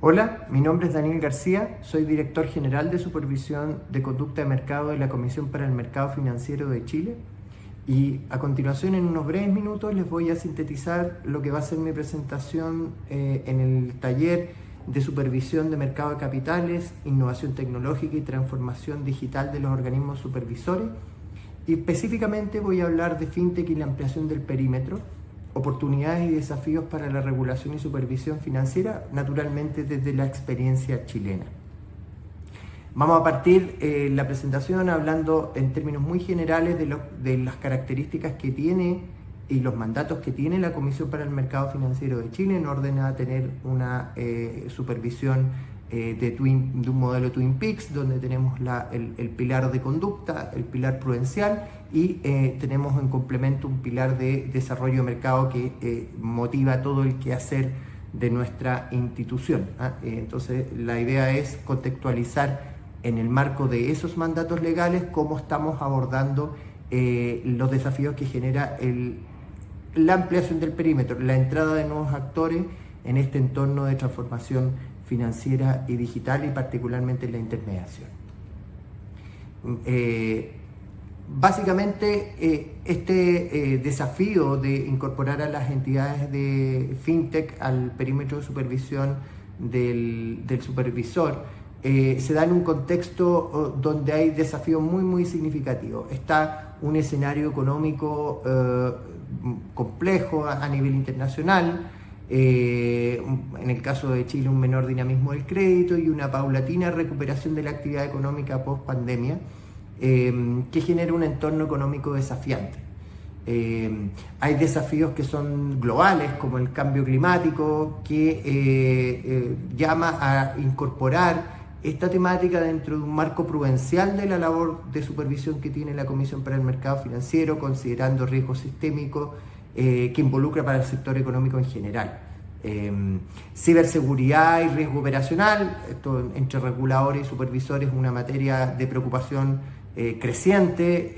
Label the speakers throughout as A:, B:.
A: Hola, mi nombre es Daniel García, soy director general de Supervisión de Conducta de Mercado de la Comisión para el Mercado Financiero de Chile y a continuación en unos breves minutos les voy a sintetizar lo que va a ser mi presentación en el taller de Supervisión de Mercado de Capitales, Innovación Tecnológica y Transformación Digital de los Organismos Supervisores y específicamente voy a hablar de FinTech y la ampliación del perímetro, oportunidades y desafíos para la regulación y supervisión financiera, naturalmente desde la experiencia chilena. Vamos a partir la presentación hablando en términos muy generales de las características que tiene y los mandatos que tiene la Comisión para el Mercado Financiero de Chile en orden a tener una supervisión de un modelo Twin Peaks, donde tenemos el pilar de conducta, el pilar prudencial y tenemos en complemento un pilar de desarrollo de mercado que motiva todo el quehacer de nuestra institución. Entonces la idea es contextualizar en el marco de esos mandatos legales cómo estamos abordando los desafíos que genera la ampliación del perímetro, la entrada de nuevos actores en este entorno de transformación financiera y digital y particularmente en la intermediación. Básicamente este desafío de incorporar a las entidades de FinTech al perímetro de supervisión del supervisor se da en un contexto donde hay desafíos muy significativos. Está un escenario económico complejo a nivel internacional, en el caso de Chile un menor dinamismo del crédito y una paulatina recuperación de la actividad económica post pandemia que genera un entorno económico desafiante. Hay desafíos que son globales como el cambio climático que llama a incorporar esta temática dentro de un marco prudencial de la labor de supervisión que tiene la Comisión para el Mercado Financiero, considerando riesgos sistémicos que involucra para el sector económico en general. Ciberseguridad y riesgo operacional, esto entre reguladores y supervisores es una materia de preocupación creciente,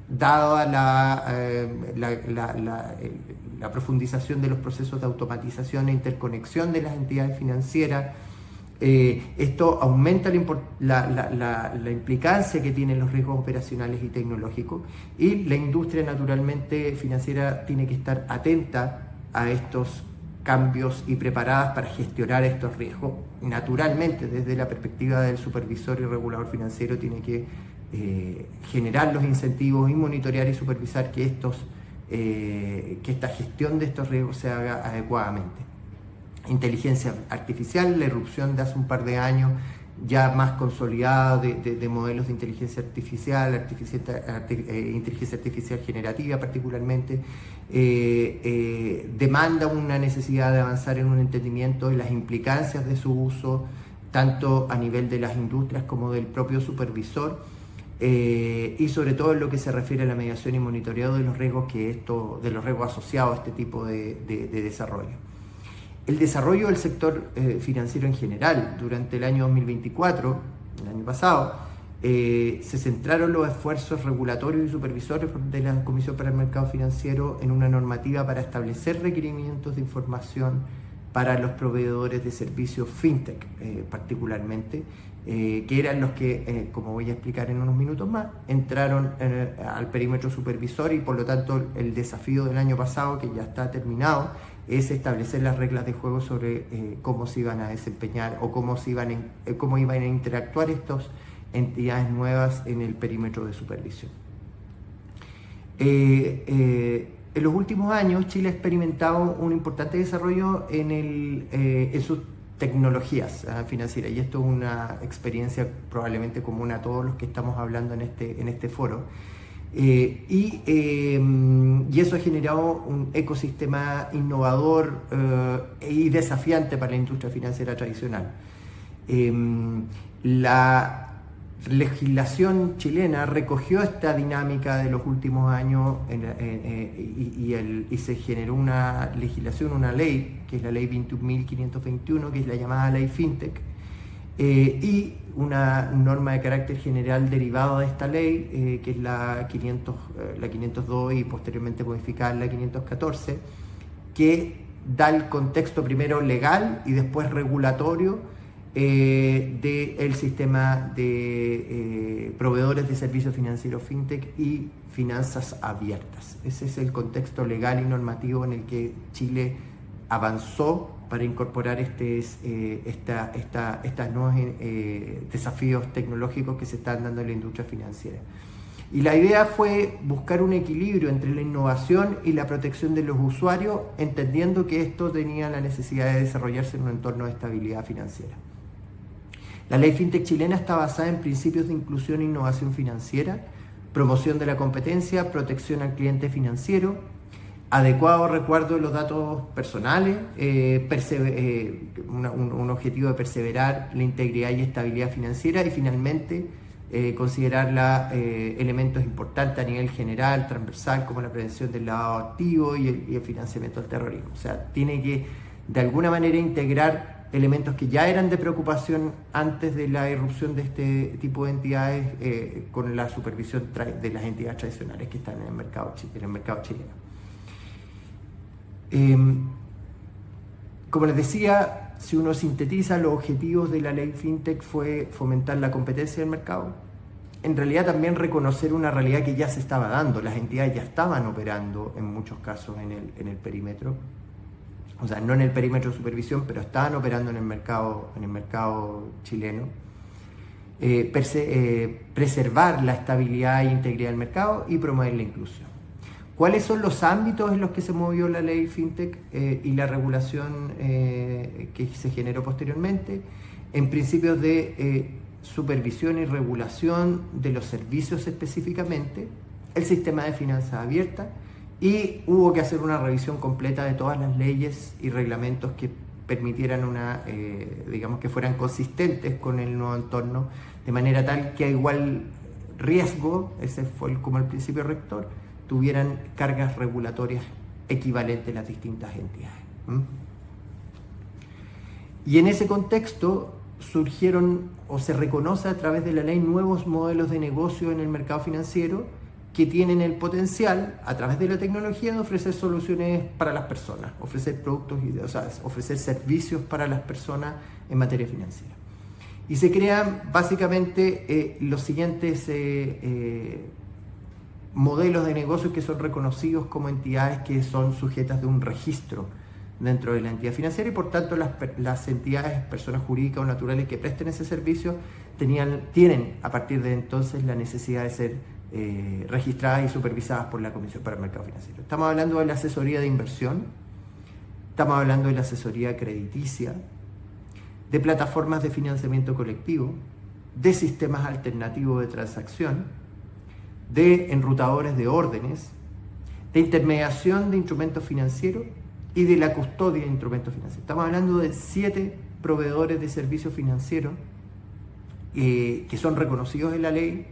A: dada la profundización de los procesos de automatización e interconexión de las entidades financieras. Esto aumenta la implicancia que tienen los riesgos operacionales y tecnológicos y la industria naturalmente financiera tiene que estar atenta a estos cambios y preparadas para gestionar estos riesgos. Naturalmente, desde la perspectiva del supervisor y regulador financiero tiene que generar los incentivos y monitorear y supervisar que esta gestión de estos riesgos se haga adecuadamente. Inteligencia artificial, la irrupción de hace un par de años ya más consolidada de modelos de inteligencia artificial, inteligencia artificial generativa particularmente, demanda una necesidad de avanzar en un entendimiento de las implicancias de su uso, tanto a nivel de las industrias como del propio supervisor, y sobre todo en lo que se refiere a la mediación y monitoreo de los riesgos de los riesgos asociados a este tipo de desarrollo. El desarrollo del sector financiero en general durante el año 2024, el año pasado, se centraron los esfuerzos regulatorios y supervisores de la Comisión para el Mercado Financiero en una normativa para establecer requerimientos de información para los proveedores de servicios FinTech, particularmente, que eran los que, como voy a explicar en unos minutos más, entraron al perímetro supervisor y por lo tanto el desafío del año pasado, que ya está terminado, es establecer las reglas de juego sobre cómo se iban a desempeñar o cómo iban a interactuar estas entidades nuevas en el perímetro de supervisión. En los últimos años Chile ha experimentado un importante desarrollo en sus tecnologías financieras y esto es una experiencia probablemente común a todos los que estamos hablando en este foro. Y eso ha generado un ecosistema innovador y desafiante para la industria financiera tradicional. La legislación chilena recogió esta dinámica de los últimos años y se generó una legislación, una ley, que es la ley 21.521, que es la llamada ley FinTech, y una norma de carácter general derivada de esta ley, que es la 502 y posteriormente modificada en la 514, que da el contexto primero legal y después regulatorio del sistema de proveedores de servicios financieros fintech y finanzas abiertas. Ese es el contexto legal y normativo en el que Chile avanzó para incorporar estos nuevos desafíos tecnológicos que se están dando en la industria financiera. Y la idea fue buscar un equilibrio entre la innovación y la protección de los usuarios, entendiendo que esto tenía la necesidad de desarrollarse en un entorno de estabilidad financiera. La ley FinTech chilena está basada en principios de inclusión e innovación financiera, promoción de la competencia, protección al cliente financiero, adecuado resguardo de los datos personales, un objetivo de perseverar la integridad y estabilidad financiera y finalmente considerar elementos importantes a nivel general, transversal, como la prevención del lavado de activos y el financiamiento del terrorismo. O sea, tiene que de alguna manera integrar elementos que ya eran de preocupación antes de la irrupción de este tipo de entidades con la supervisión de las entidades tradicionales que están en el mercado chileno. Como les decía, si uno sintetiza los objetivos de la ley FinTech fue fomentar la competencia del mercado, en realidad también reconocer una realidad que ya se estaba dando, las entidades ya estaban operando en muchos casos en el perímetro, o sea, no en el perímetro de supervisión, pero estaban operando en el mercado chileno, preservar la estabilidad e integridad del mercado y promover la inclusión. ¿Cuáles son los ámbitos en los que se movió la ley FinTech y la regulación que se generó posteriormente? En principios de supervisión y regulación de los servicios específicamente, el sistema de finanzas abiertas, y hubo que hacer una revisión completa de todas las leyes y reglamentos que permitieran digamos que fueran consistentes con el nuevo entorno, de manera tal que a igual riesgo, ese fue como el principio rector, tuvieran cargas regulatorias equivalentes en las distintas entidades. Y en ese contexto surgieron o se reconoce a través de la ley nuevos modelos de negocio en el mercado financiero que tienen el potencial, a través de la tecnología, de ofrecer soluciones para las personas, ofrecer productos, o sea, ofrecer servicios para las personas en materia financiera. Y se crean básicamente los siguientes modelos de negocios que son reconocidos como entidades que son sujetas de un registro dentro de la entidad financiera y por tanto las entidades, personas jurídicas o naturales que presten ese servicio tienen a partir de entonces la necesidad de ser registradas y supervisadas por la Comisión para el Mercado Financiero. Estamos hablando de la asesoría de inversión, estamos hablando de la asesoría crediticia, de plataformas de financiamiento colectivo, de sistemas alternativos de transacción, de enrutadores de órdenes, de intermediación de instrumentos financieros y de la custodia de instrumentos financieros. Estamos hablando de 7 proveedores de servicios financieros que son reconocidos en la ley,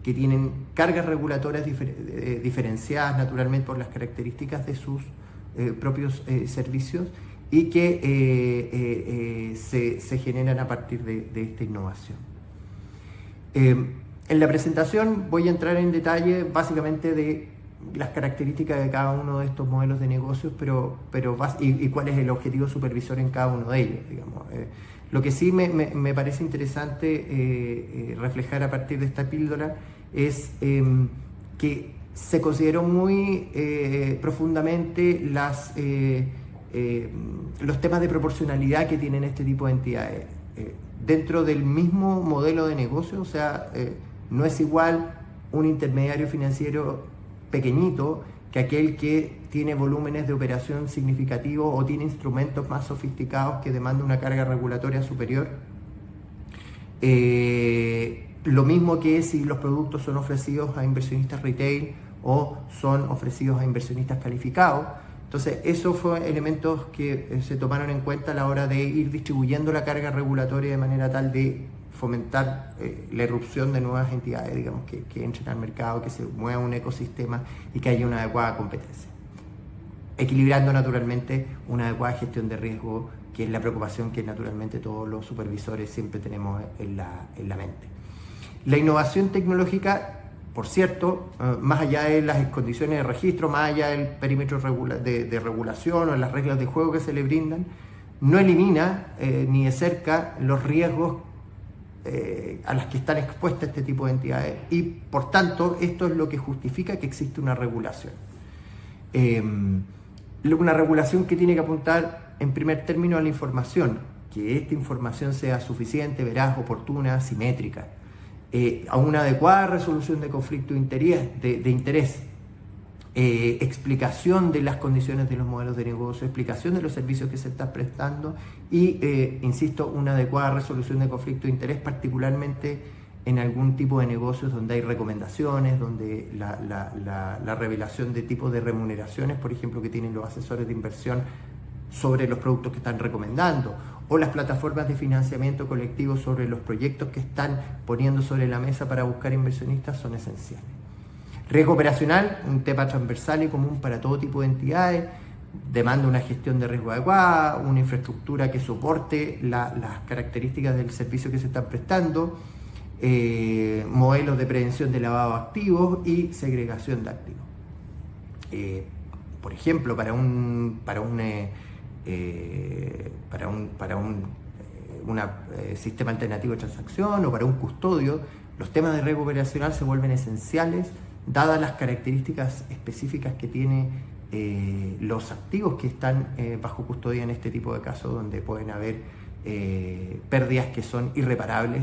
A: que tienen cargas regulatorias diferenciadas naturalmente por las características de sus propios servicios y que se generan a partir de esta innovación. En la presentación voy a entrar en detalle básicamente de las características de cada uno de estos modelos de negocios, y cuál es el objetivo supervisor en cada uno de ellos, digamos. Lo que sí me parece interesante reflejar a partir de esta píldora es que se consideró muy profundamente los temas de proporcionalidad que tienen este tipo de entidades. Dentro del mismo modelo de negocio, o sea, no es igual un intermediario financiero pequeñito que aquel que tiene volúmenes de operación significativos o tiene instrumentos más sofisticados que demandan una carga regulatoria superior. Lo mismo que si los productos son ofrecidos a inversionistas retail o son ofrecidos a inversionistas calificados. Entonces, esos fueron elementos que se tomaron en cuenta a la hora de ir distribuyendo la carga regulatoria de manera tal de fomentar la irrupción de nuevas entidades, digamos, que entren al mercado, que se mueva un ecosistema y que haya una adecuada competencia. Equilibrando naturalmente una adecuada gestión de riesgo, que es la preocupación que naturalmente todos los supervisores siempre tenemos en la mente. La innovación tecnológica por cierto, más allá de las condiciones de registro, más allá del perímetro de regulación o las reglas de juego que se le brindan, no elimina ni de cerca los riesgos a las que están expuestas este tipo de entidades, y por tanto esto es lo que justifica que existe una regulación. Una regulación que tiene que apuntar en primer término a la información, que esta información sea suficiente, veraz, oportuna, simétrica, a una adecuada resolución de conflicto de interés, explicación de las condiciones de los modelos de negocio, explicación de los servicios que se están prestando y, insisto, una adecuada resolución de conflicto de interés, particularmente en algún tipo de negocios donde hay recomendaciones, donde la revelación de tipos de remuneraciones, por ejemplo, que tienen los asesores de inversión sobre los productos que están recomendando, o las plataformas de financiamiento colectivo sobre los proyectos que están poniendo sobre la mesa para buscar inversionistas, son esenciales. Riesgo operacional, un tema transversal y común para todo tipo de entidades, demanda una gestión de riesgo adecuada, una infraestructura que soporte las características del servicio que se están prestando, modelos de prevención de lavado de activos y segregación de activos. Por ejemplo, para un sistema alternativo de transacción o para un custodio, los temas de riesgo operacional se vuelven esenciales dadas las características específicas que tiene los activos que están bajo custodia en este tipo de casos, donde pueden haber pérdidas que son irreparables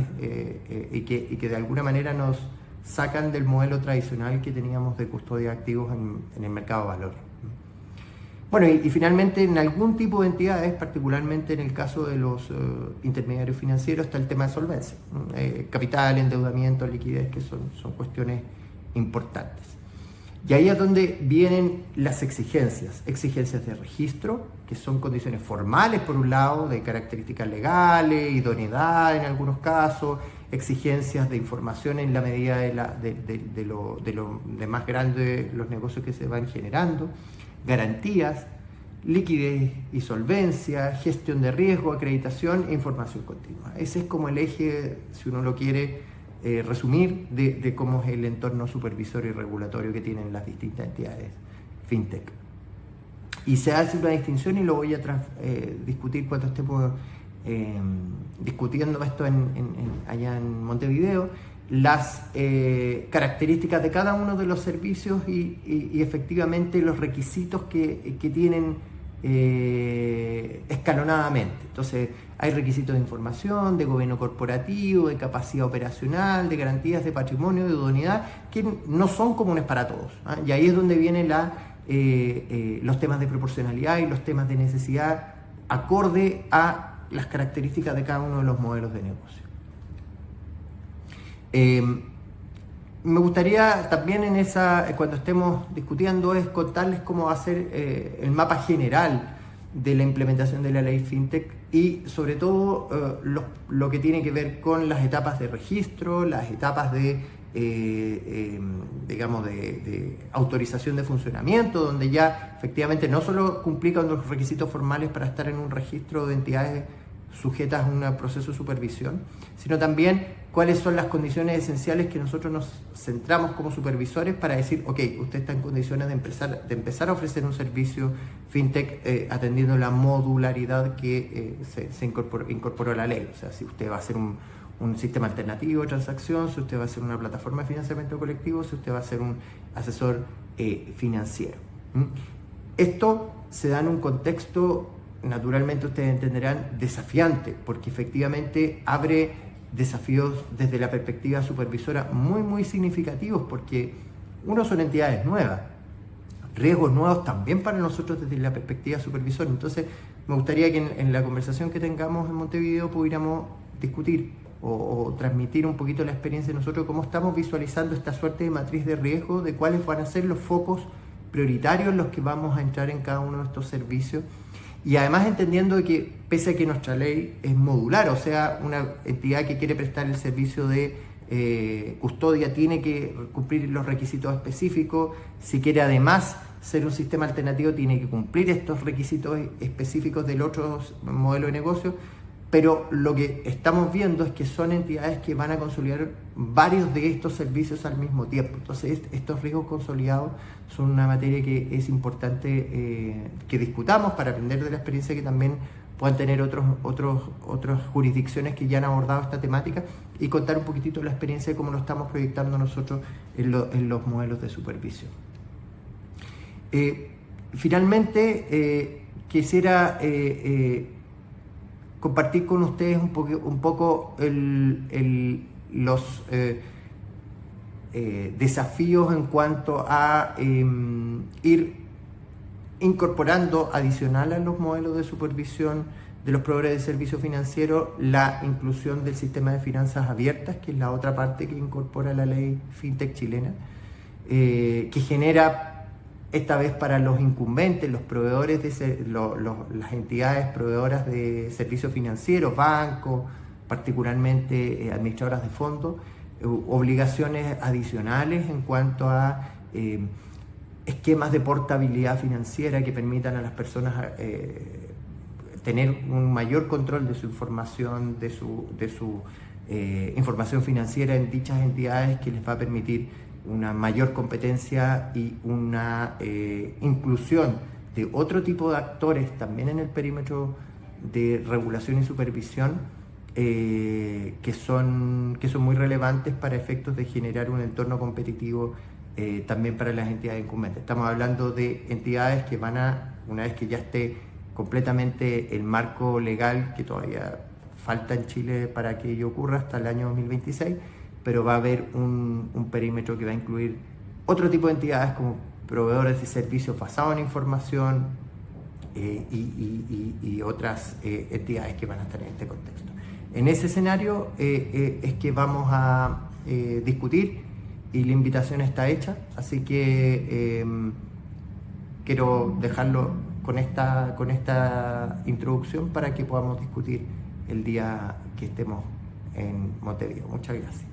A: y que de alguna manera nos sacan del modelo tradicional que teníamos de custodia de activos en el mercado de valores. Bueno, y finalmente en algún tipo de entidades, particularmente en el caso de los intermediarios financieros, está el tema de solvencia, capital, endeudamiento, liquidez, que son cuestiones importantes. Y ahí es donde vienen las exigencias de registro, que son condiciones formales por un lado, de características legales, idoneidad en algunos casos, exigencias de información en la medida de lo más grande los negocios que se van generando, garantías, liquidez y solvencia, gestión de riesgo, acreditación e información continua. Ese es como el eje, si uno lo quiere resumir, de cómo es el entorno supervisorio y regulatorio que tienen las distintas entidades fintech. Y se hace una distinción, y lo voy a discutir cuando estemos discutiendo esto allá en Montevideo, las características de cada uno de los servicios y efectivamente los requisitos que tienen escalonadamente. Entonces hay requisitos de información, de gobierno corporativo, de capacidad operacional, de garantías de patrimonio, de idoneidad, que no son comunes para todos, ¿eh? Y ahí es donde vienen los temas de proporcionalidad y los temas de necesidad acorde a las características de cada uno de los modelos de negocio. Me gustaría también cuando estemos discutiendo, es contarles cómo va a ser el mapa general de la implementación de la ley FinTech y sobre todo lo que tiene que ver con las etapas de registro, las etapas de autorización de funcionamiento, donde ya efectivamente no solo cumplí con los requisitos formales para estar en un registro de entidades sujetas a un proceso de supervisión, sino también cuáles son las condiciones esenciales que nosotros nos centramos como supervisores para decir, ok, usted está en condiciones de empezar a ofrecer un servicio fintech atendiendo la modularidad que se incorporó a la ley. O sea, si usted va a hacer un sistema alternativo de transacción, si usted va a hacer una plataforma de financiamiento colectivo, si usted va a ser un asesor financiero. Esto se da en un contexto, naturalmente ustedes entenderán, desafiante, porque efectivamente abre desafíos desde la perspectiva supervisora muy, muy significativos, porque uno, son entidades nuevas, riesgos nuevos también para nosotros desde la perspectiva supervisora. Entonces me gustaría que en la conversación que tengamos en Montevideo pudiéramos discutir o transmitir un poquito la experiencia de nosotros, cómo estamos visualizando esta suerte de matriz de riesgo, de cuáles van a ser los focos prioritarios en los que vamos a entrar en cada uno de estos servicios. Y además entendiendo que pese a que nuestra ley es modular, o sea, una entidad que quiere prestar el servicio de custodia tiene que cumplir los requisitos específicos, si quiere además ser un sistema alternativo tiene que cumplir estos requisitos específicos del otro modelo de negocio. pero lo que estamos viendo es que son entidades que van a consolidar varios de estos servicios al mismo tiempo. Entonces, estos riesgos consolidados son una materia que es importante que discutamos para aprender de la experiencia que también puedan tener otras jurisdicciones que ya han abordado esta temática y contar un poquitito la experiencia de cómo lo estamos proyectando nosotros en los modelos de supervisión. Finalmente, quisiera compartir con ustedes un poco los desafíos en cuanto a ir incorporando adicional a los modelos de supervisión de los proveedores de servicios financieros la inclusión del sistema de finanzas abiertas, que es la otra parte que incorpora la ley FinTech chilena, que genera esta vez para los incumbentes, los proveedores, las entidades proveedoras de servicios financieros, bancos, particularmente administradoras de fondos, obligaciones adicionales en cuanto a esquemas de portabilidad financiera que permitan a las personas tener un mayor control de su información, de su información financiera en dichas entidades, que les va a permitir una mayor competencia y una inclusión de otro tipo de actores también en el perímetro de regulación y supervisión que son muy relevantes para efectos de generar un entorno competitivo también para las entidades incumbentes. Estamos hablando de entidades que van a, una vez que ya esté completamente el marco legal, que todavía falta en Chile para que ello ocurra hasta el año 2026, pero va a haber un perímetro que va a incluir otro tipo de entidades como proveedores de servicios basados en información y otras entidades que van a estar en este contexto. En ese escenario es que vamos a discutir y la invitación está hecha, así que quiero dejarlo con esta introducción para que podamos discutir el día que estemos en Montevideo. Muchas gracias.